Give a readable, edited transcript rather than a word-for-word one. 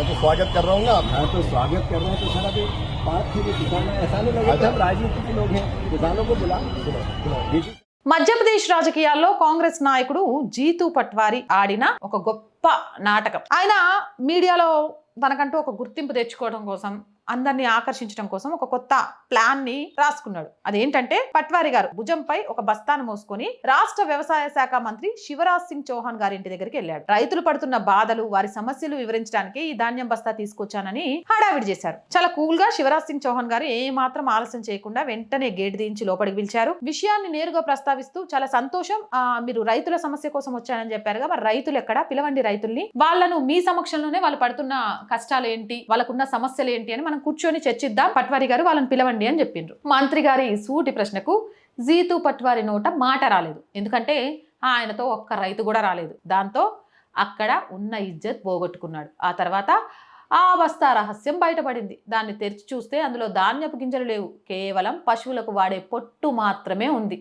मैं तो स्वागत कर रहा हूँ ना। हाँ तो स्वागत कर रहे हैं तो सर अभी बात थी कि किसान ऐसा नहीं लगे कि हम राजनीति के लोग हैं, किसानों को बुला सुनो। మధ్యప్రదేశ్ రాజకీయాల్లో కాంగ్రెస్ నాయకుడు జీతూ పట్వారి ఆడిన ఒక గొప్ప నాటకం. ఆయన మీడియాలో తనకంటూ ఒక గుర్తింపు తెచ్చుకోవడం కోసం, అందరినీ ఆకర్షించడం కోసం ఒక కొత్త ప్లాన్ ని రాసుకున్నాడు. అదేంటంటే పట్వారి గారు భుజంపై ఒక బస్తాను మోసుకొని రాష్ట్ర వ్యవసాయ శాఖ మంత్రి శివరాజ్ సింగ్ చౌహాన్ గారి ఇంటి దగ్గరికి వెళ్ళాడు. రైతులు పడుతున్న బాధలు, వారి సమస్యలు వివరించడానికి ఈ ధాన్యం బస్తా తీసుకొచ్చానని హడావిడి చేశారు. చాలా కూల్ గా శివరాజ్ సింగ్ చౌహాన్ గారు ఏ మాత్రం ఆలస్యం చేయకుండా వెంటనే గేట్ దించి లోపలికి పిలిచారు. విషయాన్ని నేరుగా ప్రస్తావిస్తూ చాలా సంతోషం, మీరు రైతుల సమస్య కోసం వచ్చానని చెప్పారుగా, మరి రైతులు ఎక్కడ, పిలవండి రైతుల్ని, వాళ్ళను మీ సమక్షంలోనే వాళ్ళు పడుతున్న కష్టాలు ఏంటి, వాళ్ళకున్న సమస్యలు ఏంటి అని మనం కూర్చొని చర్చిద్దాం, పట్వారి గారు వాళ్ళని పిలవండి అని చెప్పిండ్రు. మంత్రి గారి సూటి ప్రశ్నకు జీతూ పట్వారి నోట మాట రాలేదు. ఎందుకంటే ఆయనతో ఒక్క రైతు కూడా రాలేదు. దాంతో అక్కడ ఉన్న ఇజ్జత్ పోగొట్టుకున్నాడు. ఆ తర్వాత ఆ బస్తా రహస్యం బయటపడింది. దాన్ని తెరిచి చూస్తే అందులో ధాన్యపు గింజలు లేవు, కేవలం పశువులకు వాడే పొట్టు మాత్రమే ఉంది.